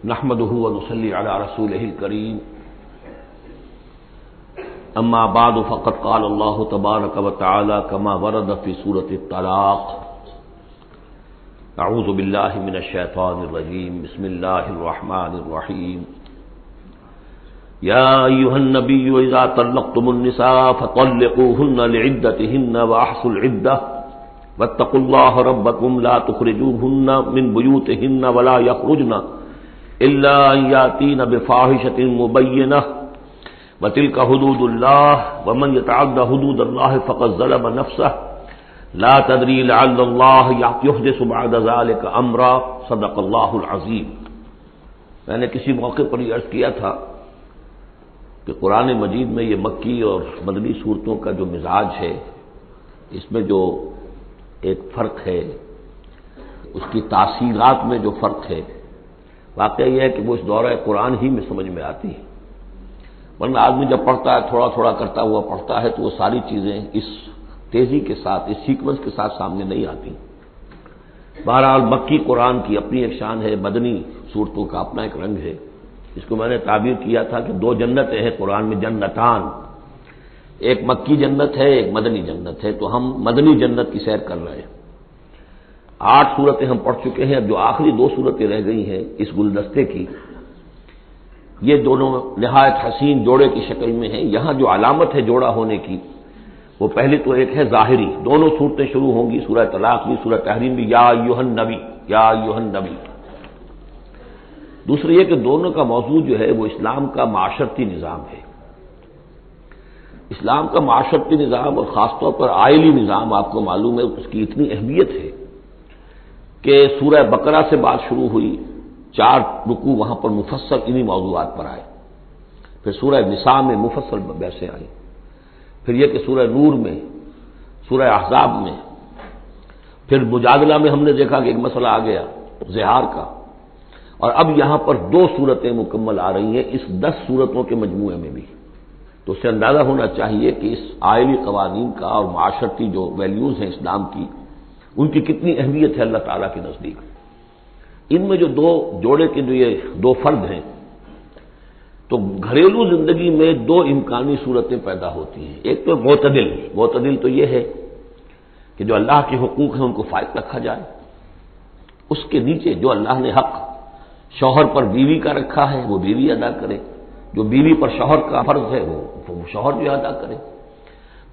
نحمده ونصلي على رسوله الكريم اما بعد فقد قال الله تبارك وتعالى كما ورد في سورة الطلاق اعوذ بالله من الشيطان الرجيم بسم الله الرحمن الرحيم يا ايها النبي اذا طلقتم النساء فطلقوهن لعدتهن واحصوا العدة واتقوا الله ربكم لا تخرجوهن من بيوتهن ولا يخرجن إلا أن يأتين بفاحشة مبينة وتلك حدود الله ومن يتعد حدود الله فقد ظلم نفسه لا تدري لعل الله يحدث بعد ذلك أمرا صدق الله العظيم۔ میں نے کسی موقع پر یہ عرض کیا تھا کہ قرآن مجید میں یہ مکی اور مدنی صورتوں کا جو مزاج ہے، اس میں جو ایک فرق ہے، اس کی تاثیرات میں جو فرق ہے، واقعہ یہ ہے کہ وہ اس دورہ قرآن ہی میں سمجھ میں آتی ہے، ورنہ آدمی جب پڑھتا ہے تھوڑا تھوڑا کرتا ہوا پڑھتا ہے تو وہ ساری چیزیں اس تیزی کے ساتھ، اس سیکوینس کے ساتھ سامنے نہیں آتی۔ بہرحال مکی قرآن کی اپنی ایک شان ہے، مدنی صورتوں کا اپنا ایک رنگ ہے۔ اس کو میں نے تعبیر کیا تھا کہ دو جنتیں ہیں قرآن میں، جنتان، ایک مکی جنت ہے، ایک مدنی جنت ہے، تو ہم مدنی جنت کی سیر کر رہے ہیں۔ 8 صورتیں ہم پڑھ چکے ہیں، اب جو آخری 2 صورتیں رہ گئی ہیں اس گلدستے کی، یہ دونوں نہایت حسین جوڑے کی شکل میں ہیں۔ یہاں جو علامت ہے جوڑا ہونے کی، وہ پہلی تو ایک ہے ظاہری، دونوں صورتیں شروع ہوں گی، سورہ طلاق بھی سورہ تحریم بھی، یا ایھا النبی، یا ایھا النبی۔ دوسری یہ کہ دونوں کا موضوع جو ہے وہ اسلام کا معاشرتی نظام ہے۔ اسلام کا معاشرتی نظام اور خاص طور پر آئلی نظام، آپ کو معلوم ہے اس کی اتنی اہمیت ہے کہ سورہ بقرہ سے بات شروع ہوئی، 4 رکوع وہاں پر مفصل انہی موضوعات پر آئے، پھر سورہ نساء میں مفصل بحثیں آئیں، پھر یہ کہ سورہ نور میں، سورہ احزاب میں، پھر مجادلہ میں ہم نے دیکھا کہ ایک مسئلہ آ گیا زہار کا، اور اب یہاں پر 2 صورتیں مکمل آ رہی ہیں اس 10 صورتوں کے مجموعے میں بھی۔ تو اس سے اندازہ ہونا چاہیے کہ اس آئلی قوانین کا اور معاشرتی جو ویلیوز ہیں اسلام کی، ان کی کتنی اہمیت ہے اللہ تعالیٰ کے نزدیک۔ ان میں جو 2 جوڑے کے جو یہ 2 فرد ہیں، تو گھریلو زندگی میں 2 امکانی صورتیں پیدا ہوتی ہیں۔ ایک تو معتدل تو یہ ہے کہ جو اللہ کے حقوق ہیں ان کو فائق رکھا جائے، اس کے نیچے جو اللہ نے حق شوہر پر بیوی کا رکھا ہے وہ بیوی ادا کرے، جو بیوی پر شوہر کا فرض ہے وہ شوہر جو ادا کرے۔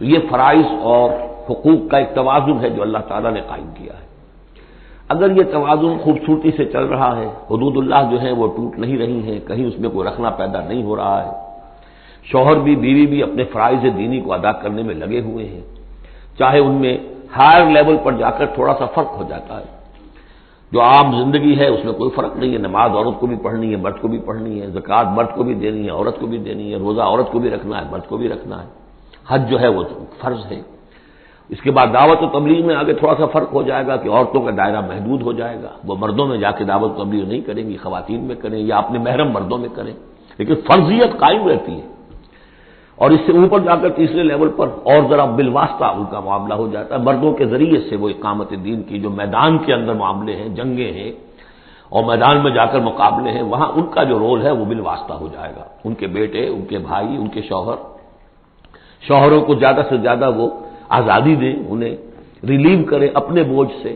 تو یہ فرائض اور حقوق کا ایک توازن ہے جو اللہ تعالیٰ نے قائم کیا ہے۔ اگر یہ توازن خوبصورتی سے چل رہا ہے، حدود اللہ جو ہیں وہ ٹوٹ نہیں رہی ہیں، کہیں اس میں کوئی رخنا پیدا نہیں ہو رہا ہے، شوہر بھی بیوی بھی اپنے فرائض دینی کو ادا کرنے میں لگے ہوئے ہیں، چاہے ان میں ہائر لیول پر جا کر تھوڑا سا فرق ہو جاتا ہے، جو عام زندگی ہے اس میں کوئی فرق نہیں ہے، نماز عورت کو بھی پڑھنی ہے، مرد کو بھی پڑھنی ہے، زکوٰۃ مرد کو بھی دینی ہے، عورت کو بھی دینی ہے، روزہ عورت کو بھی رکھنا ہے، مرد کو بھی رکھنا ہے، حج جو ہے وہ فرض ہے۔ اس کے بعد دعوت و تبلیغ میں آگے تھوڑا سا فرق ہو جائے گا کہ عورتوں کا دائرہ محدود ہو جائے گا، وہ مردوں میں جا کے دعوت و تبلیغ نہیں کریں گی، خواتین میں کریں یا اپنے محرم مردوں میں کریں، لیکن فرضیت قائم رہتی ہے۔ اور اس سے اوپر جا کر تیسرے لیول پر اور ذرا بالواسطہ ان کا معاملہ ہو جاتا ہے، مردوں کے ذریعے سے وہ اقامت دین کی جو میدان کے اندر معاملے ہیں، جنگیں ہیں اور میدان میں جا کر مقابلے ہیں، وہاں ان کا جو رول ہے وہ بالواسطہ ہو جائے گا۔ ان کے بیٹے، ان کے بھائی، ان کے شوہروں کو زیادہ سے زیادہ وہ آزادی دیں، انہیں ریلیو کریں اپنے بوجھ سے،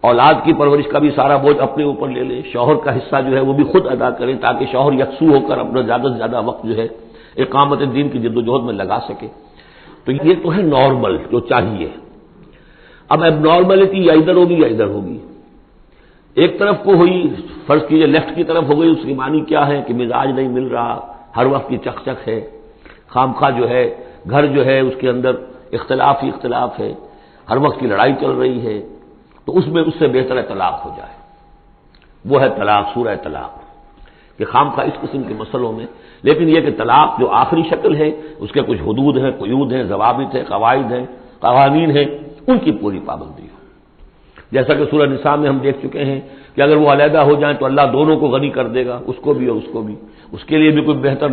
اولاد کی پرورش کا بھی سارا بوجھ اپنے اوپر لے لیں، شوہر کا حصہ جو ہے وہ بھی خود ادا کریں تاکہ شوہر یکسو ہو کر اپنا زیادہ سے زیادہ وقت جو ہے اقامت دین کی جد و جہد میں لگا سکے۔ تو یہ تو ہے نارمل جو چاہیے۔ اب اب نارملٹی یا ادھر ہوگی یا ادھر ہوگی، ایک طرف کو ہوئی، فرض کیجئے لیفٹ کی طرف ہو گئی، اس کی معنی کیا ہے کہ مزاج نہیں مل رہا، ہر وقت کی چک چک ہے، خامخواہ جو ہے گھر جو ہے اس کے اندر اختلاف ہی اختلاف ہے، ہر وقت کی لڑائی چل رہی ہے، تو اس سے بہتر ہے طلاق ہو جائے۔ وہ ہے طلاق، سورہ طلاق، کہ خامخواہ اس قسم کے مسئلوں میں، لیکن یہ کہ طلاق جو آخری شکل ہے اس کے کچھ حدود ہیں، قیود ہیں، ضوابط ہیں، قواعد ہیں، قوانین ہیں، ان کی پوری پابندی ہو۔ جیسا کہ سورہ نساء میں ہم دیکھ چکے ہیں کہ اگر وہ علیحدہ ہو جائیں تو اللہ دونوں کو غنی کر دے گا، اس کو بھی اور اس کو بھی، اس کے لیے بھی کوئی بہتر،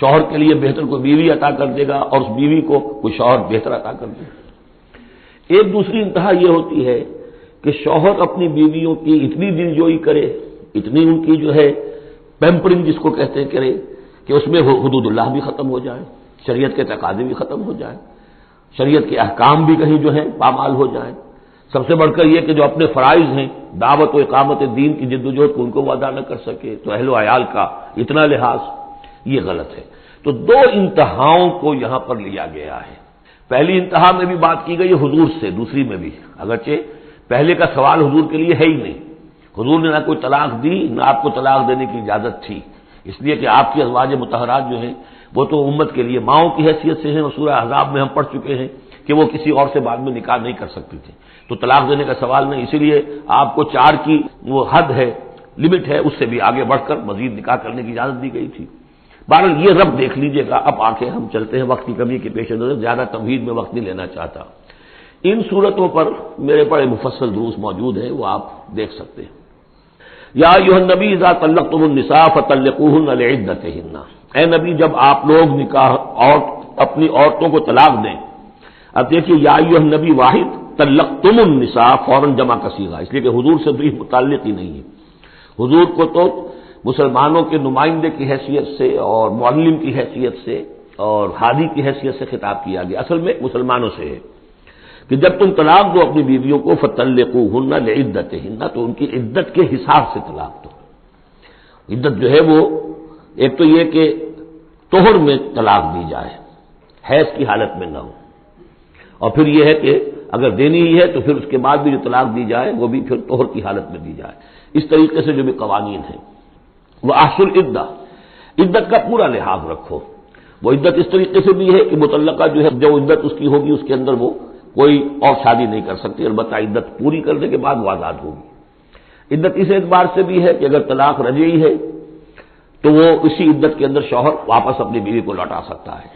شوہر کے لیے بہتر کوئی بیوی عطا کر دے گا اور اس بیوی کو کوئی شوہر بہتر عطا کر دے گا۔ ایک دوسری انتہا یہ ہوتی ہے کہ شوہر اپنی بیویوں کی اتنی دلجوئی کرے، اتنی ان کی جو ہے پیمپرنگ جس کو کہتے ہیں کرے کہ اس میں حدود اللہ بھی ختم ہو جائے، شریعت کے تقاضے بھی ختم ہو جائیں، شریعت کے احکام بھی کہیں جو ہیں پامال ہو جائیں۔ سب سے بڑھ کر یہ کہ جو اپنے فرائض ہیں، دعوت و اقامت دین کی جدوجہد کو ان کو وہ ادا نہ کر سکے، تو اہل و عیال کا اتنا لحاظ، یہ غلط ہے۔ تو دو انتہاؤں کو یہاں پر لیا گیا ہے۔ پہلی انتہا میں بھی بات کی گئی حضور سے، دوسری میں بھی، اگرچہ پہلے کا سوال حضور کے لیے ہے ہی نہیں، حضور نے نہ کوئی طلاق دی نہ آپ کو طلاق دینے کی اجازت تھی، اس لیے کہ آپ کی ازواج مطہرات جو ہیں وہ تو امت کے لیے ماؤں کی حیثیت سے ہیں، اور سورہ احزاب میں ہم پڑھ چکے ہیں کہ وہ کسی اور سے بعد میں نکاح نہیں کر سکتی تھی، تو طلاق دینے کا سوال نہیں، اسی لیے آپ کو 4 کی وہ حد ہے، لمٹ ہے، اس سے بھی آگے بڑھ کر مزید نکاح کرنے کی اجازت دی گئی تھی۔ بہرحال یہ رب دیکھ لیجئے گا۔ اب آنکھیں ہم چلتے ہیں وقت کی کمی کے پیش نظر، زیادہ تمہید میں وقت نہیں لینا چاہتا۔ ان صورتوں پر میرے بڑے مفصل دروس موجود ہیں، وہ آپ دیکھ سکتے ہیں۔ یا ایھا النبی اذا طلقتم النساء فطلقوهن لعدتهن، اے نبی جب آپ لوگ نکاح اور اپنی عورتوں کو طلاق دیں۔ اب دیکھیے یا ایھا النبی واحد، طلقتم النساء فوراً جمع کا صیغہ، اس لیے کہ حضور سے تو یہ متعلق ہی نہیں ہے۔ حضور کو تو مسلمانوں کے نمائندے کی حیثیت سے اور معلم کی حیثیت سے اور ہادی کی حیثیت سے خطاب کیا گیا، اصل میں مسلمانوں سے ہے کہ جب تم طلاق دو اپنی بیویوں کو فطلقوهن لعدتهن، تو ان کی عدت کے حساب سے طلاق دو۔ عدت جو ہے وہ ایک تو یہ کہ طہر میں طلاق دی جائے، حیض کی حالت میں نہ ہو، اور پھر یہ ہے کہ اگر دینی ہی ہے تو پھر اس کے بعد بھی جو طلاق دی جائے وہ بھی پھر طہر کی حالت میں دی جائے۔ اس طریقے سے جو بھی قوانین ہیں، وہ احصل العدہ، عدت کا پورا لحاظ رکھو۔ وہ عدت اس طریقے سے بھی ہے کہ مطلقہ جو ہے جو عدت اس کی ہوگی اس کے اندر وہ کوئی اور شادی نہیں کر سکتی، البتہ عدت پوری کرنے کے بعد وہ آزاد ہوگی۔ عدت اس اعتبار سے بھی ہے کہ اگر طلاق رجعی ہے تو وہ اسی عدت کے اندر شوہر واپس اپنی بیوی کو لوٹا سکتا ہے،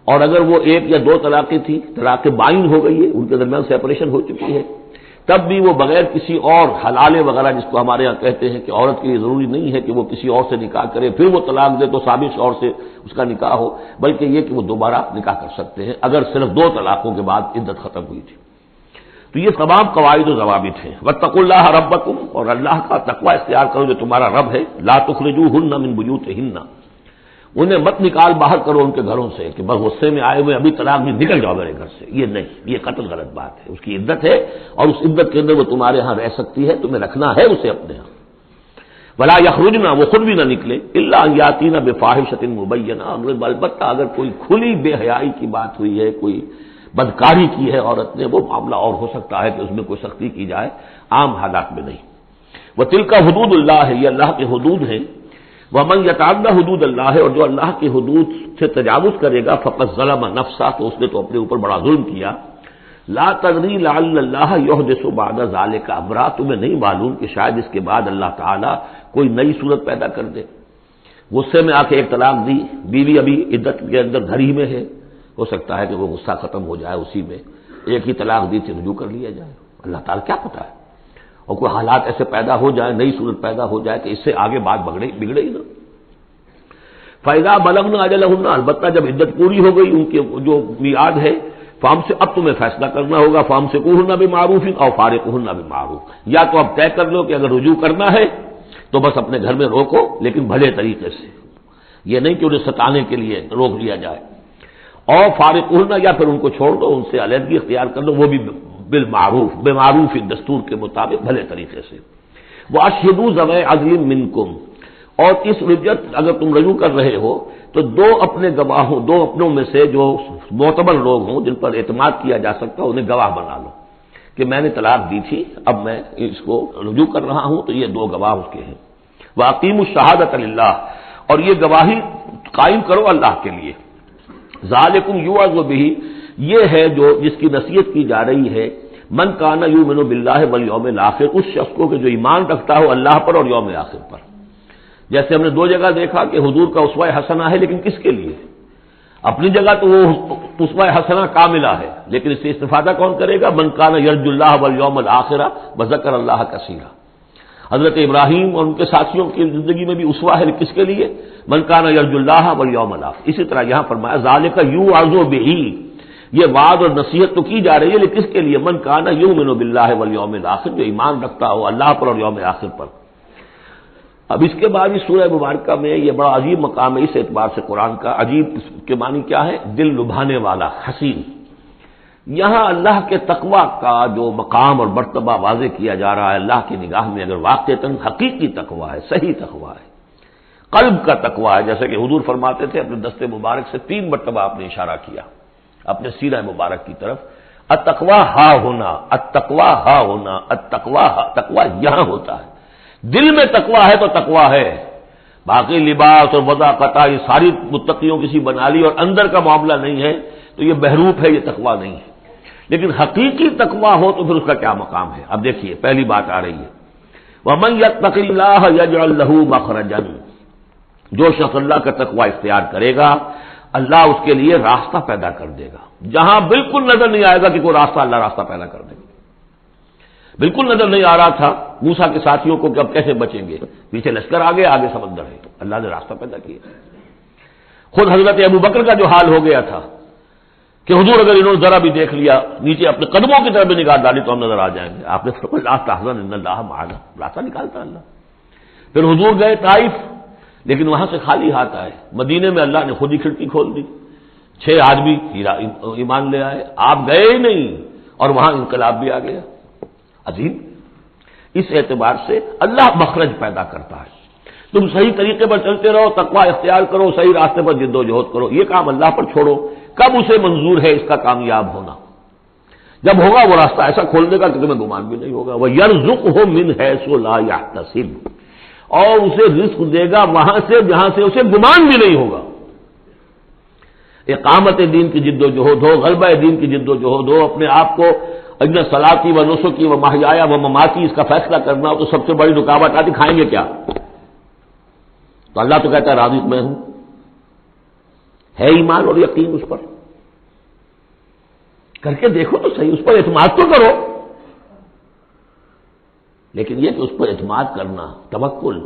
اور اگر وہ 1 یا 2 طلاقیں تھی، طلاق بائن ہو گئی ہے، ان کے درمیان سیپریشن ہو چکی ہے، تب بھی وہ بغیر کسی اور حلالے وغیرہ جس کو ہمارے ہاں کہتے ہیں کہ عورت کے لیے ضروری نہیں ہے کہ وہ کسی اور سے نکاح کرے پھر وہ طلاق دے تو سابق شوہر سے اس کا نکاح ہو، بلکہ یہ کہ وہ دوبارہ نکاح کر سکتے ہیں اگر صرف 2 طلاقوں کے بعد عدت ختم ہوئی تھی۔ تو یہ تمام قواعد و ضوابط ہیں۔ واتقوا اللہ ربکم، اور اللہ کا تقوی اختیار کرو جو تمہارا رب ہے۔ لا تخرجوہن من بیوتہن، انہیں مت نکال باہر کرو ان کے گھروں سے کہ بس غصے میں آئے ہوئے ابھی طلاق بھی نکل جاؤ میرے گھر سے، یہ نہیں، یہ قطعی غلط بات ہے۔ اس کی عدت ہے اور اس عدت کے اندر وہ تمہارے ہاں رہ سکتی ہے، تمہیں رکھنا ہے اسے اپنے ہاں۔ ولا یخرجن، وہ خود بھی نہ نکلے، الا ان یاتین بفاحشۃ مبینہ، البتہ اگر کوئی کھلی بے حیائی کی بات ہوئی ہے، کوئی بدکاری کی ہے عورت نے، وہ معاملہ اور ہو سکتا ہے کہ اس میں کوئی سختی کی جائے، عام حالات میں نہیں۔ وتلک حدود اللہ ہے، یہ اللہ کے حدود ہیں۔ ومن یتعدی حدود اللہ ہے، اور جو اللہ کی حدود سے تجاوز کرے گا فقد ظلم نفسہ، تو اس نے تو اپنے اوپر بڑا ظلم کیا۔ لا تدری لعل اللہ یحدث بعد ذلک امرا، تمہیں نہیں معلوم کہ شاید اس کے بعد اللہ تعالیٰ کوئی نئی صورت پیدا کر دے۔ غصے میں آ کے ایک طلاق دی، بیوی ابھی عدت کے اندر گھر ہی میں ہے، ہو سکتا ہے کہ وہ غصہ ختم ہو جائے، اسی میں ایک ہی طلاق دی تھی رجوع کر لیا جائے، اللہ تعالیٰ کیا پتہ ہے، اور کوئی حالات ایسے پیدا ہو جائے، نئی صورت پیدا ہو جائے کہ اس سے آگے بات بگڑے ہی نہ۔ فَإِذَا بَلَغْنَ أَجَلَهُنَّ، البتہ جب عدت پوری ہو گئی ان کے جو میعاد ہے، فام سے اب تمہیں فیصلہ کرنا ہوگا، فَأَمْسِكُوهُنَّ بِمَعْرُوفٍ أَوْ فَارِقُوهُنَّ بِمَعْرُوفٍ، یا تو اب طے کر لو کہ اگر رجوع کرنا ہے تو بس اپنے گھر میں روکو لیکن بھلے طریقے سے، یہ نہیں کہ انہیں ستانے کے لیے روک لیا جائے، اور فارقوہن، یا پھر ان کو چھوڑ دو، ان سے علیحدگی اختیار کر دو، وہ بھی بالمعروف، بمعروف دستور کے مطابق بھلے طریقے سے۔ وَأَشْهِدُوا ذَوَيْ عَدْلٍ مِّنكُمْ، اور اس رجعت اگر تم رجوع کر رہے ہو تو 2 اپنے گواہوں، 2 اپنوں میں سے جو معتبر لوگ ہوں جن پر اعتماد کیا جا سکتا ہے انہیں گواہ بنا لو کہ میں نے طلاق دی تھی، اب میں اس کو رجوع کر رہا ہوں، تو یہ 2 گواہ اس کے ہیں۔ وَأَقِیمُوا الشَّهَادَةَ لِلَّهِ، اور یہ گواہی قائم کرو اللہ کے لیے۔ ذالکم یوعظ بہ، یہ ہے جو جس کی نصیحت کی جا رہی ہے، من کان یؤمن باللہ والیوم الاخر، اس شخص کو کہ جو ایمان رکھتا ہو اللہ پر اور یوم آخر پر۔ جیسے ہم نے 2 جگہ دیکھا کہ حضور کا اسوہ حسنہ ہے، لیکن کس کے لیے؟ اپنی جگہ تو وہ اسوہ حسنہ کاملہ ہے، لیکن اس سے استفادہ کون کرے گا؟ من کان یرجو اللہ والیوم الاخر وذکر اللہ کثیرا۔ حضرت ابراہیم اور ان کے ساتھیوں کی زندگی میں بھی اسوہ ہے، کس کے لیے؟ من کان یرجو اللہ والیوم الاخر۔ اسی طرح یہاں فرمایا ذالک یوعظ بہ، یہ وعظ اور نصیحت تو کی جا رہی ہے، لیکن کس کے لیے؟ من کان یؤمن باللہ والیوم الاخر، جو ایمان رکھتا ہو اللہ پر اور یوم آخر پر۔ اب اس کے بعد اس سورہ مبارکہ میں یہ بڑا عجیب مقام ہے اس اعتبار سے قرآن کا. عجیب کے معنی کیا ہے؟ دل لبھانے والا، حسین. یہاں اللہ کے تقوی کا جو مقام اور مرتبہ واضح کیا جا رہا ہے اللہ کی نگاہ میں، اگر واقعتاً حقیقی تقوی ہے، صحیح تقوی ہے، قلب کا تقوی ہے، جیسے کہ حضور فرماتے تھے اپنے دست مبارک سے 3 مرتبہ آپ نے اشارہ کیا اپنے سیرہ مبارک کی طرف، التقوی ہا ہونا، التقوی ہا ہونا، التقوی ہا. تقوی یہاں ہوتا ہے. دل میں تقوی ہے تو تقوی ہے، باقی لباس اور وضاقت یہ ساری متقیوں کسی بنا لی اور اندر کا معاملہ نہیں ہے تو یہ بہروپ ہے، یہ تقوی نہیں ہے. لیکن حقیقی تقوی ہو تو پھر اس کا کیا مقام ہے؟ اب دیکھیے پہلی بات آ رہی ہے، وَمَن يَتَّقِ اللَّهَ يَجْعَل لَّهُ مَخْرَجًا. جو شخص اللہ کا تقوی اختیار کرے گا اللہ اس کے لیے راستہ پیدا کر دے گا. جہاں بالکل نظر نہیں آئے گا کہ کوئی راستہ، اللہ راستہ پیدا کر دے گا. بالکل نظر نہیں آ رہا تھا موسیٰ کے ساتھیوں کو کہ اب کیسے بچیں گے، پیچھے لشکر آگے آگے سمندر ہے، اللہ نے راستہ پیدا کیا. خود حضرت ابو بکر کا جو حال ہو گیا تھا کہ حضور اگر انہوں نے ذرا بھی دیکھ لیا نیچے اپنے قدموں کی طرف بھی نگاہ ڈالی تو ہم نظر آ جائیں گے، آپ نے فرمایا لا تحزن ان اللہ معنا، راستہ نکالتا اللہ. پھر حضور گئے طائف، لیکن وہاں سے خالی ہاتھ آئے. مدینے میں اللہ نے خود ہی کھڑکی کھول دی، 6 آدمی ایمان لے آئے. آپ گئے ہی نہیں اور وہاں انقلاب بھی آ گیا. عظیم. اس اعتبار سے اللہ مخرج پیدا کرتا ہے. تم صحیح طریقے پر چلتے رہو، تقوی اختیار کرو، صحیح راستے پر جد و جہد کرو، یہ کام اللہ پر چھوڑو. کب اسے منظور ہے اس کا کامیاب ہونا؟ جب ہوگا وہ راستہ ایسا کھول دے گا کہ تمہیں گمان بھی نہیں ہوگا. وَيَرْزُقْهُ مِنْ حَيْثُ لَا يَحْتَسِبُ، اور اسے رزق دے گا وہاں سے جہاں سے اسے گمان بھی نہیں ہوگا. اقامت دین کی جد و جہد ہو، غلبہ دین کی جد و جہد ہو، اپنے آپ کو اجن صلاتی و نسکی و محیایا و مماتی اس کا فیصلہ کرنا ہو تو سب سے بڑی رکاوٹ آتی کھائیں گے کیا؟ تو اللہ تو کہتا ہے راضی میں ہوں. ہے ایمان اور یقین اس پر؟ کر کے دیکھو تو صحیح، اس پر اعتماد تو کرو. لیکن یہ کہ اس پر اعتماد کرنا، توکل،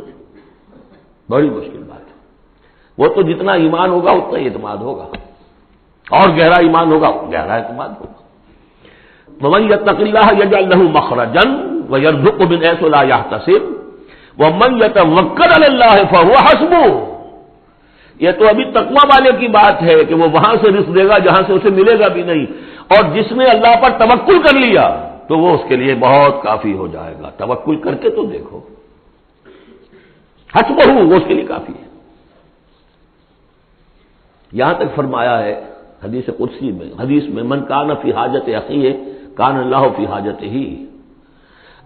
بڑی مشکل بات ہے. وہ تو جتنا ایمان ہوگا اتنا ہی اعتماد ہوگا، اور گہرا ایمان ہوگا گہرا اعتماد ہوگا. وَمَن يَتَّقِ اللَّهَ يَجْعَل لَّهُ مَخْرَجًا وَيَرْزُقْهُ مِنْ حَيْثُ لَا يَحْتَسِبُ وَمَن يَتَوَكَّلْ عَلَى اللَّه فَهُوَ حَسْبُهُ. یہ تو ابھی تقوی والے کی بات ہے کہ وہ وہاں سے رزق دے گا جہاں سے اسے ملے گا بھی نہیں، اور جس نے اللہ پر توکل کر لیا تو وہ اس کے لیے بہت کافی ہو جائے گا. توکل کر کے تو دیکھو، حسبہ وہ اس کے لیے کافی ہے. یہاں تک فرمایا ہے حدیث قدسی میں، حدیث میں من کان فی حاجت اخیہ کان اللہ فی حاجتہ.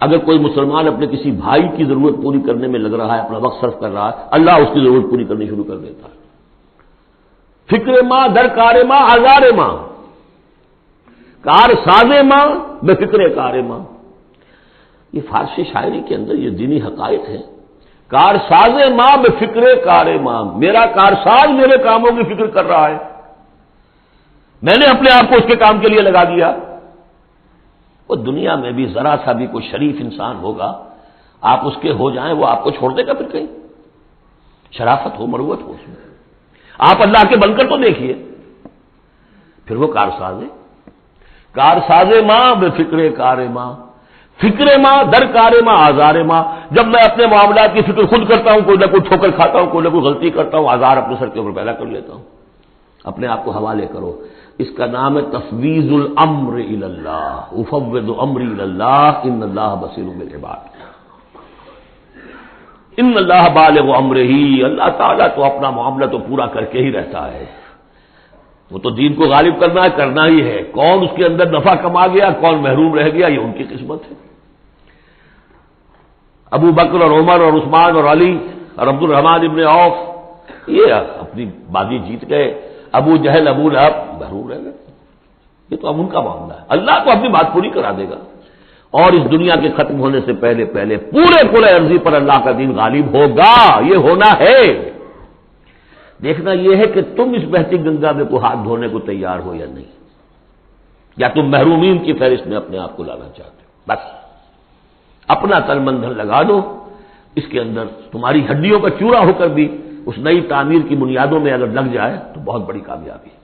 اگر کوئی مسلمان اپنے کسی بھائی کی ضرورت پوری کرنے میں لگ رہا ہے، اپنا وقت صرف کر رہا ہے، اللہ اس کی ضرورت پوری کرنی شروع کر دیتا ہے. فکر ماں در کار ماں آزار ماں، کار ساز ماں بے فکر کار ماں. یہ فارسی شاعری کے اندر یہ دینی حقائق ہے. کار ساز ماں بے فکر کار ماں، میرا کارساز میرے کاموں کی فکر کر رہا ہے، میں نے اپنے آپ کو اس کے کام کے لیے لگا دیا. وہ دنیا میں بھی ذرا سا بھی کوئی شریف انسان ہوگا، آپ اس کے ہو جائیں وہ آپ کو چھوڑ دے گا پھر کہیں؟ شرافت ہو، مروت ہو اس میں. آپ اللہ کے بن کر تو دیکھیے. پھر وہ کارساز ہے، کارساز ماں بے فکر کار ماں، فکر ماں در کار ماں آزار ماں. جب میں اپنے معاملات کی فکر خود کرتا ہوں، کوئی نہ کوئی ٹھوکر کھاتا ہوں، کوئی نہ کوئی غلطی کرتا ہوں، آزار اپنے سر کے اوپر پیدا کر لیتا ہوں. اپنے آپ کو حوالے کرو. اس کا نام ہے تفویض الامر الی اللہ. افوض امری الی اللہ ان اللہ بصیر بالعباد. ان اللہ بالغ امرہ، اللہ تعالیٰ تو اپنا معاملہ تو پورا کر کے ہی رہتا ہے. وہ تو دین کو غالب کرنا ہی ہے. کون اس کے اندر نفع کما گیا، کون محروم رہ گیا، یہ ان کی قسمت ہے. ابو بکر اور عمر اور عثمان اور علی اور عبد الرحمن ابن عوف یہ اپنی بازی جیت گئے. ابو جہل ابو لہب محروم رہ گئے. یہ تو اب ان کا معاملہ ہے. اللہ تو اپنی بات پوری کرا دے گا، اور اس دنیا کے ختم ہونے سے پہلے پورے کل ارضی پر اللہ کا دین غالب ہوگا. یہ ہونا ہے. دیکھنا یہ ہے کہ تم اس بہتی گنگا میں کو ہاتھ دھونے کو تیار ہو یا نہیں، یا تم محرومین کی فہرست میں اپنے آپ کو لانا چاہتے ہو. بس اپنا تن من دھن لگا دو اس کے اندر. تمہاری ہڈیوں کا چورا ہو کر بھی اس نئی تعمیر کی بنیادوں میں اگر لگ جائے تو بہت بڑی کامیابی ہے.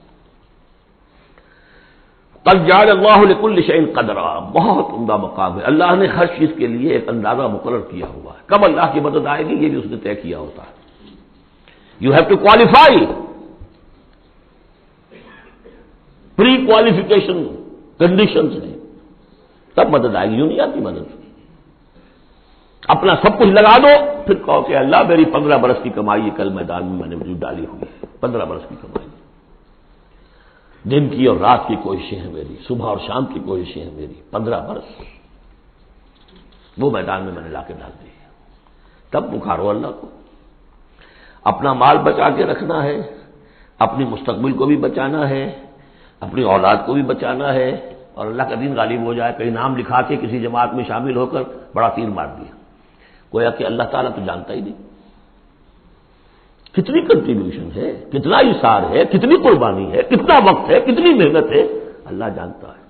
قد جعل اللہ لکل شیء قدرا، بہت عمدہ مقام ہے، اللہ نے ہر چیز کے لیے ایک اندازہ مقرر کیا ہوا ہے، کب اللہ کی مدد آئے گی یہ بھی اس نے طے کیا ہوتا ہے. You have to qualify, pre qualification conditions ہیں، تب مدد آئے گی، یوں نہیں آتی مدد. اپنا سب کچھ لگا دو پھر کہو کہ اللہ میری 15 برس کی کمائی کل میدان میں نے وجود ڈالی ہوئی ہے، 15 برس کی کمائی، دن کی اور رات کی کوششیں ہیں میری، صبح اور شام کی کوششیں ہیں میری، 15 برس وہ میدان میں نے لا کے ڈال دی. تب پکارو اللہ کو. اپنا مال بچا کے رکھنا ہے، اپنی مستقبل کو بھی بچانا ہے، اپنی اولاد کو بھی بچانا ہے، اور اللہ کا دین غالب ہو جائے، کہیں نام لکھا کے کسی جماعت میں شامل ہو کر بڑا تیر مار دیا، گویا کہ اللہ تعالیٰ تو جانتا ہی نہیں. کتنی کنٹریبیوشن ہے، کتنا اثار ہے، کتنی قربانی ہے، کتنا وقت ہے، کتنی محنت ہے، اللہ جانتا ہے.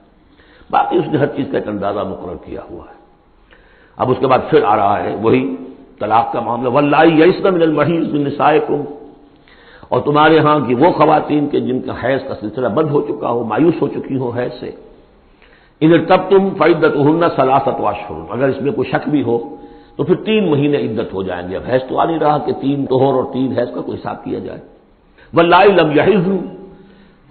باقی اس نے ہر چیز کا ایک اندازہ مقرر کیا ہوا ہے. اب اس کے بعد پھر آ رہا ہے وہی طلاق کا معاملہ. واللائی یئسن من المحیض من نسائکم، اور تمہارے ہاں کی وہ خواتین کے جن کا حیض کا سلسلہ بند ہو چکا ہو، مایوس ہو چکی ہو حیض سے، ان ارتبتم فعدتہن ثلاثۃ اشہر، اگر اس میں کوئی شک بھی ہو تو پھر 3 مہینے عدت ہو جائیں گے. اب حیض تو آ نہیں رہا کہ 3 طہور اور 3 حیض کا کوئی حساب کیا جائے. واللائی لم یحضن،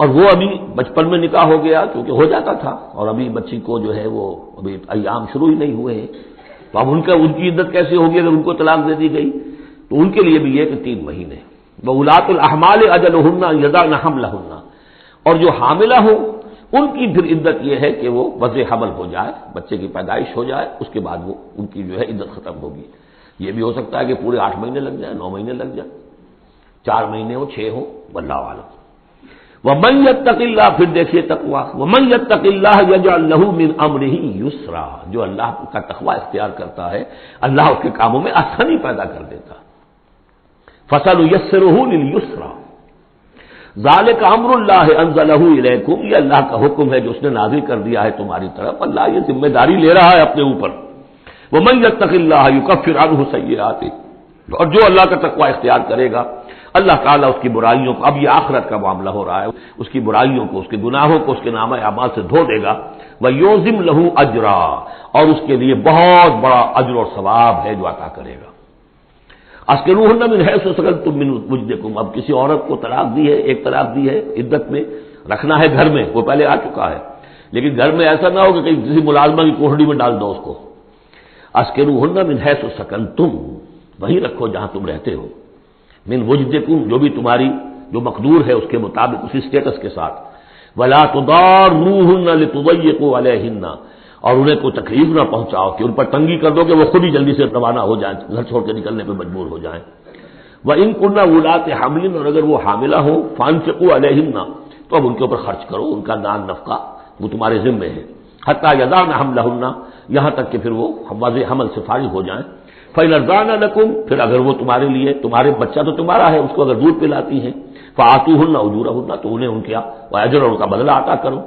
اور وہ ابھی بچپن میں نکاح ہو گیا کیونکہ ہو جاتا تھا، اور ابھی بچی کو جو ہے وہ ابھی ایام شروع ہی نہیں ہوئے ہیں، تو اب ان کی عدت کیسے ہوگی اگر ان کو طلاق دے دی گئی؟ تو ان کے لیے بھی یہ کہ 3 مہینے. وَأُولَاتُ الْأَحْمَالِ أَجَلُهُنَّ أَن يَضَعْنَ حَمْلَهُنَّ، اور جو حاملہ ہوں ان کی پھر عدت یہ ہے کہ وہ وضع حمل ہو جائے، بچے کی پیدائش ہو جائے، اس کے بعد وہ ان کی جو ہے عدت ختم ہوگی. یہ بھی ہو سکتا ہے کہ پورے 8 مہینے لگ جائیں، 9 مہینے لگ جائیں، 4 مہینے ہو، 6 ہو، واللہ اعلم. وَمَن يَتَّقِ اللَّهَ، پھر دیکھیے تقویٰ، وَمَن يَتَّقِ اللَّهَ يَجْعَل لَّهُ مِنْ أَمْرِهِ يُسْرًا، جو اللہ کا تقویٰ اختیار کرتا ہے اللہ اس کے کاموں میں آسانی پیدا کر دیتا ہے. فَسَنُيَسِّرُهُ لِلْيُسْرَىٰ، ذَلِكَ أَمْرُ اللَّهِ أَنزَلَهُ إِلَيْكُمْ، یہ اللہ کا حکم ہے جو اس نے نازل کر دیا ہے تمہاری طرف. اللہ یہ ذمہ داری لے رہا ہے اپنے اوپر. وَمَن يَتَّقِ اللَّهَ يُكَفِّرْ عَنْهُ سَيِّئَاتِهِ، اور جو اللہ کا تقویٰ اختیار کرے گا اللہ تعالیٰ اس کی برائیوں کو، اب یہ آخرت کا معاملہ ہو رہا ہے، اس کی برائیوں کو، اس کے گناہوں کو اس کے نامہ اعمال سے دھو دے گا. وَيُعْظِمْ لَهُ أَجْرًا، اور اس کے لیے بہت بڑا اجر اور ثواب ہے جو عطا کرے گا. اسکنوہن من حیث سکنتم من وجدکم، اب کسی عورت کو طلاق دی ہے، ایک طلاق دی ہے، عدت میں رکھنا ہے گھر میں، وہ پہلے آ چکا ہے، لیکن گھر میں ایسا نہ ہو کہ کہیں کسی ملازمہ کی کوٹڑی میں ڈال دو اس کو. اسکنوہن من حیث سکنتم، وہی رکھو جہاں تم رہتے ہو، من وجدکم، جو بھی تمہاری جو مقدور ہے اس کے مطابق، اسی اسٹیٹس کے ساتھ. ولا تضاروہن لتضیقوا علیہن، اور انہیں کوئی تکلیف نہ پہنچاؤ کہ ان پر تنگی کر دو کہ وہ خود ہی جلدی سے روانہ ہو جائیں، گھر چھوڑ کے نکلنے پہ مجبور ہو جائیں. وَإِن كُنَّ أُولَاتِ حَمْلٍ، اور اگر وہ حاملہ ہوں، فَأَنفِقُوا عَلَيْهِنَّ، تو اب ان کے اوپر خرچ کرو، ان کا نان نفقہ وہ تمہارے ذمے ہے. حَتَّى يَضَعْنَ حَمْلَهُنَّ، یہاں تک کہ پھر وہ واضح حمل سے فارغ ہو جائیں. فَإِنْ أَرْضَعْنَ لَكُمْ، پھر اگر وہ تمہارے لیے، تمہارے بچہ تو تمہارا ہے، اس کو اگر دودھ پلاتی ہیں، فَآتُوهُنَّ أُجُورَهُنَّ، تو انہیں ان کا اجر اور ان کا بدلہ عطا کرو.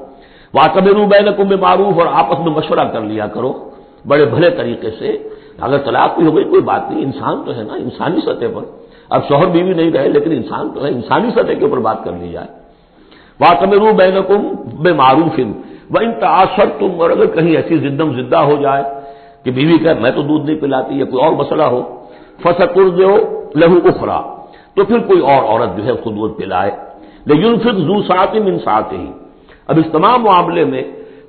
وَاعْتَمِرُوا بَيْنَكُم بِمَعْرُوفٍ، اور آپس میں مشورہ کر لیا کرو بڑے بھلے طریقے سے. اگر طلاق بھی ہو گئی کوئی بات نہیں، انسان تو ہے نا، انسانی سطح پر، اب شوہر بیوی نہیں رہے لیکن انسان تو ہے، انسانی سطح کے اوپر بات کر لی جائے. وَاعْتَمِرُوا بَيْنَكُم بِمَعْرُوفٍ وَإِن تَعَاصَرْتُمْ، اور اگر کہیں ایسی زدم زدہ ہو جائے کہ بیوی کہے میں تو دودھ نہیں پلاتی، یا کوئی اور مسئلہ ہو، فَسَتُرْضِعُ لَهُ أُخْرَىٰ، تو پھر کوئی اور عورت جو ہے اس کو دودھ پلائے. لِيُنْفِقْ ذُو سَعَةٍ مِّن سَعَتِهِ، اب اس تمام معاملے میں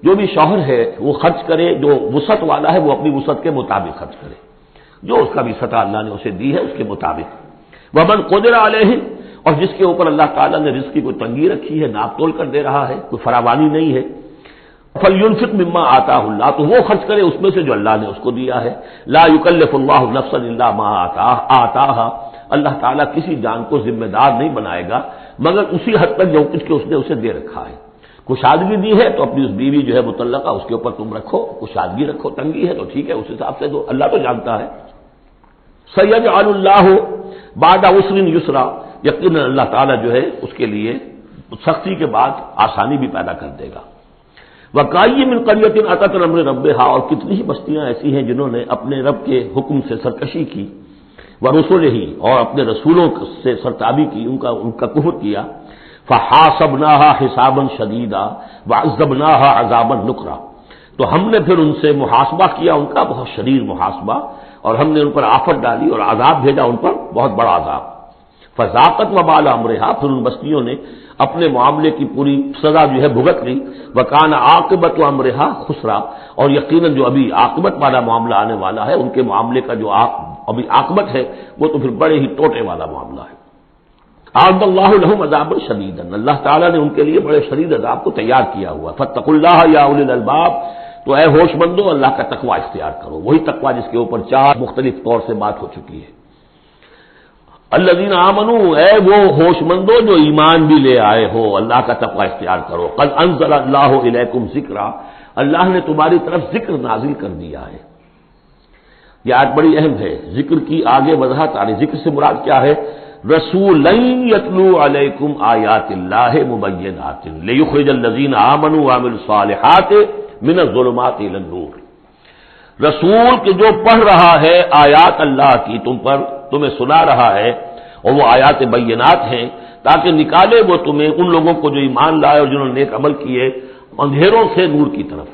جو بھی شوہر ہے وہ خرچ کرے، جو وسعت والا ہے وہ اپنی وسعت کے مطابق خرچ کرے، جو اس کا بھی سطح اللہ نے اسے دی ہے اس کے مطابق. وَمَنْ قُدِرَ عَلَيْهِ، اور جس کے اوپر اللہ تعالیٰ نے رزق کی کوئی تنگی رکھی ہے، ناپ تول کر دے رہا ہے، کوئی فراوانی نہیں ہے، فَلْيُنْفِقْ مِمَّا آتَاهُ اللَّهُ، تو وہ خرچ کرے اس میں سے جو اللہ نے اس کو دیا ہے. لَا يُكَلِّفُ اللَّهُ نَفْسًا إِلَّا مَا آتَاهَا، اللہ تعالیٰ کسی جان کو ذمہ دار نہیں بنائے گا مگر اسی حد تک جو کچھ کہ اس نے اسے دے رکھا ہے. کشادگی دی ہے تو اپنی اس بیوی جو ہے مطلقہ اس کے اوپر تم رکھو، کشادگی رکھو، تنگی ہے تو ٹھیک ہے اس حساب سے دو، اللہ تو جانتا ہے. سَيَجْعَلُ اللَّهُ بَعْدَ عُسْرٍ يُسْرًا، یقیناً اللہ تعالیٰ جو ہے اس کے لیے سختی کے بعد آسانی بھی پیدا کر دے گا. وَكَأَيٍّ مِّن قَرْيَةٍ أَتَتْ عَنْ أَمْرِ رَبِّهَا، اور کتنی ہی بستیاں ایسی ہیں جنہوں نے اپنے رب کے حکم سے سرکشی کی، وَرُسُلِهِ، اور اپنے رسولوں سے سرتابی کی، ان کا کفر کیا. فحاسبناها حسابا شدیدا وعذبناها عذابا نکرا، تو ہم نے پھر ان سے محاسبہ کیا، ان کا بہت شدید محاسبہ، اور ہم نے ان پر آفت ڈالی اور عذاب بھیجا ان پر بہت بڑا عذاب۔ فذاقت وبال امرها، پھر ان بستیوں نے اپنے معاملے کی پوری سزا جو ہے بھگت لی، وکان عاقبت امرها خسرا، اور یقیناً جو ابھی عاقبت والا معاملہ آنے والا ہے، ان کے معاملے کا جو ابھی عاقبت ہے وہ تو پھر بڑے ہی ٹوٹے والا معاملہ ہے۔ اعد اللہ لهم عذابا شدیدا، اللہ تعالیٰ نے ان کے لیے بڑے شدید عذاب کو تیار کیا ہوا۔ فاتقوا اللہ یا اولی الالباب، تو اے ہوش مندو اللہ کا تقوی اختیار کرو، وہی تقوی جس کے اوپر 4 مختلف طور سے بات ہو چکی ہے۔ الذین آمنوا، اے وہ ہوش مندو جو ایمان بھی لے آئے ہو، اللہ کا تقوی اختیار کرو۔ قد انزل اللہ الیکم ذکرا، اللہ نے تمہاری طرف ذکر نازل کر دیا ہے۔ یہ آیت بڑی اہم ہے، ذکر کی آگے وضاحت آ رہی۔ ذکر سے مراد کیا ہے؟ رسولا یتلو علیکم آیات اللہ مبینات لیخرج الذین آمنوا وعملوا الصالحات من الظلمات الی النور، رسول کہ جو پڑھ رہا ہے آیات اللہ کی تم پر، تمہیں سنا رہا ہے، اور وہ آیات بینات ہیں تاکہ نکالے وہ تمہیں، ان لوگوں کو جو ایمان لائے اور جنہوں نے نیک عمل کیے، اندھیروں سے نور کی طرف۔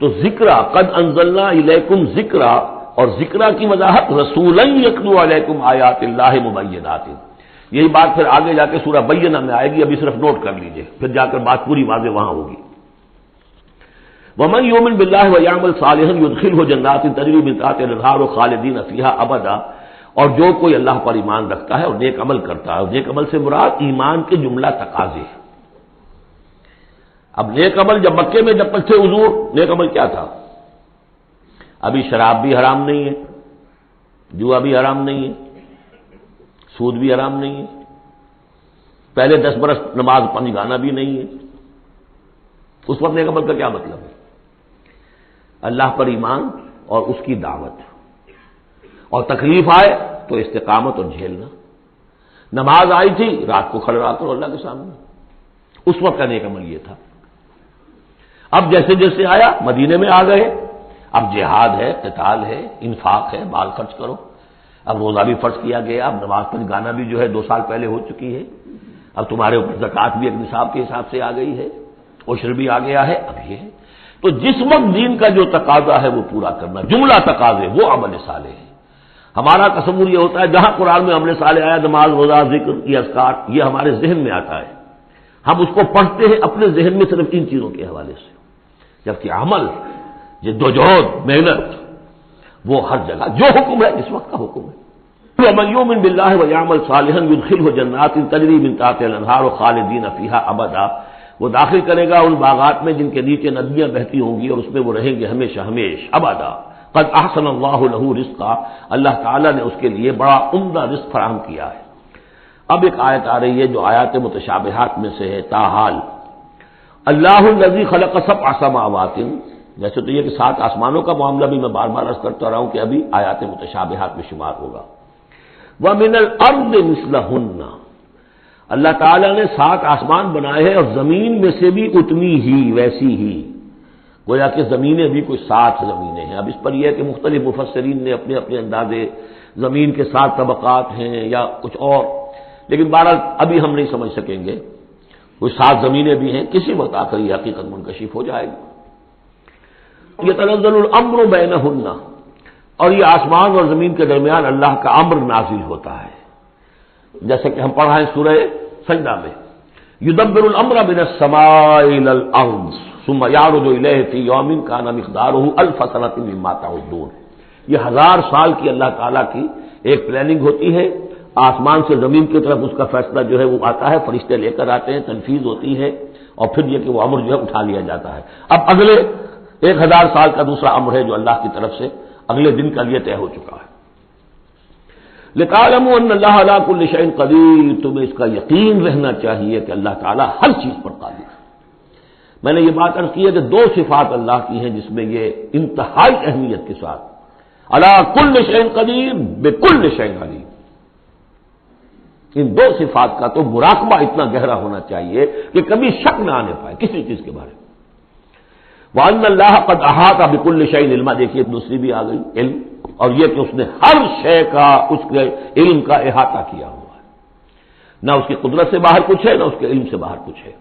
تو ذکرا، قد انزلنا الیکم ذکرا، اور ذکرا کی وضاحت رسولا یتلو علیکم آیات اللہ مبینات، یہی بات پھر آگے جا کے سورہ بینہ میں آئے گی، ابھی صرف نوٹ کر لیجئے، پھر جا کر بات پوری واضح وہاں ہوگی۔ ومن یؤمن باللہ ویعمل صالحا یدخلہ جنات تجری من تحتہا الانہار خالدین فیہا ابدا، اور جو کوئی اللہ پر ایمان رکھتا ہے اور نیک عمل کرتا ہے، اور نیک عمل سے مراد ایمان کے جملہ تقاضے۔ اب نیک عمل جب مکے میں جب تک تھے حضور، نیک عمل کیا تھا؟ ابھی شراب بھی حرام نہیں ہے، جوا بھی حرام نہیں ہے، سود بھی حرام نہیں ہے، پہلے 10 برس نماز پنجگانا بھی نہیں ہے۔ اس وقت نیک عمل کا کیا مطلب ہے؟ اللہ پر ایمان اور اس کی دعوت، اور تکلیف آئے تو استقامت اور جھیلنا۔ نماز آئی تھی، رات کو کھڑے رہا کرو اللہ کے سامنے، اس وقت کا نیک عمل یہ تھا۔ اب جیسے جیسے آیا مدینے میں آ گئے، اب جہاد ہے، قتال ہے، انفاق ہے، مال خرچ کرو، اب روزہ بھی فرض کیا گیا، اب نماز پر گانا بھی جو ہے 2 سال پہلے ہو چکی ہے، اب تمہارے اوپر زکوٰۃ بھی ایک نصاب کے حساب سے آ گئی ہے، عشر بھی آ گیا ہے، اب یہ ہے۔ تو جس وقت دین کا جو تقاضا ہے وہ پورا کرنا، جملہ تقاضے، وہ عمل صالح ہے۔ ہمارا تصور یہ ہوتا ہے جہاں قرآن میں عمل صالح آیا، نماز، روزہ، ذکر، یہ اذکار، یہ ہمارے ذہن میں آتا ہے، ہم اس کو پڑھتے ہیں اپنے ذہن میں صرف ان چیزوں کے حوالے سے، جبکہ عمل، جدوجہد، محنت، وہ ہر جگہ جو حکم ہے اس وقت کا حکم ہے۔ ومن یؤمن باللہ ویعمل صالحا یدخلہ جنات تجری من تحتہا الانہار خالدین فیہا ابدا، وہ داخل کرے گا ان باغات میں جن کے نیچے ندیاں بہتی ہوں گی، اور اس میں وہ رہیں گے ہمیشہ ہمیش ابدا۔ قد احسن اللہ لہ رزقا، اللہ تعالیٰ نے اس کے لیے بڑا عمدہ رزق فراہم کیا ہے۔ اب ایک آیت آ رہی ہے جو آیات متشابہات میں سے ہے، تاحال اللہ الذی خلق 7 سماوات، جیسے تو یہ کہ 7 آسمانوں کا معاملہ بھی میں بار بار عرض کرتا رہا ہوں کہ ابھی آیات متشابہات میں شمار ہوگا۔ وَمِنَ الْأَرْضِ مِثْلَهُنَّ، اللہ تعالیٰ نے 7 آسمان بنائے ہیں اور زمین میں سے بھی اتنی ہی، ویسی ہی، گویا کہ زمینیں بھی کوئی 7 زمینیں ہیں۔ اب اس پر یہ ہے کہ مختلف مفسرین نے اپنے اپنے اندازے، زمین کے 7 طبقات ہیں یا کچھ اور، لیکن بہرحال ابھی ہم نہیں سمجھ سکیں گے، کوئی 7 زمینیں بھی ہیں، کسی وقت آ کر یہ حقیقت منکشف ہو جائے گی۔ یتنزل الامر بینہن، اور یہ آسمان اور زمین کے درمیان اللہ کا امر نازل ہوتا ہے، جیسے کہ ہم پڑھا ہے سورہ سجدہ میں، یدبر الامر من السماء الى الارض ثم یعرج الیہ فی یوم کان مقدارہ 1000 سنۃ مما تعدون، یہ 1000 سال کی اللہ تعالیٰ کی ایک پلاننگ ہوتی ہے، آسمان سے زمین کی طرف اس کا فیصلہ جو ہے وہ آتا ہے، فرشتے لے کر آتے ہیں، تنفیذ ہوتی ہے، اور پھر یہ کہ وہ امر جو ہے اٹھا لیا جاتا ہے۔ اب اگلے 1000 سال کا دوسرا امر ہے جو اللہ کی طرف سے اگلے دن کا لیے طے ہو چکا ہے۔ لِتَعْلَمُوا أَنَّ اللَّهَ عَلَىٰ كُلِّ شَيْءٍ قَدِيرٌ، تمہیں اس کا یقین رہنا چاہیے کہ اللہ تعالیٰ ہر چیز پر قادر ہے۔ میں نے یہ بات عرض کی ہے کہ 2 صفات اللہ کی ہیں جس میں یہ انتہائی اہمیت کے ساتھ عَلَىٰ كُلِّ شَيْءٍ قَدِيرٌ بِكُلِّ شَيْءٍ عَلِيمٌ، ان 2 صفات کا تو مراقبہ اتنا گہرا ہونا چاہیے کہ کبھی شک نہ آنے پائے کسی چیز کے بارے میں۔ وَأَنَّ اللَّهَ قَدْ أَحَاطَ بِكُلِّ شَيْءٍ علما، دیکھیے دوسری بھی آ گئی علم، اور یہ کہ اس نے ہر شے کا، اس کے علم کا احاطہ کیا ہوا ہے۔ نہ اس کی قدرت سے باہر کچھ ہے، نہ اس کے علم سے باہر کچھ ہے۔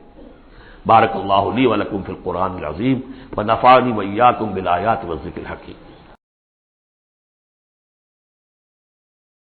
بارک اللہ لی و لکم فی القرآن العظیم ونفعنی وإیاکم بالآیات والذکر الحکیم۔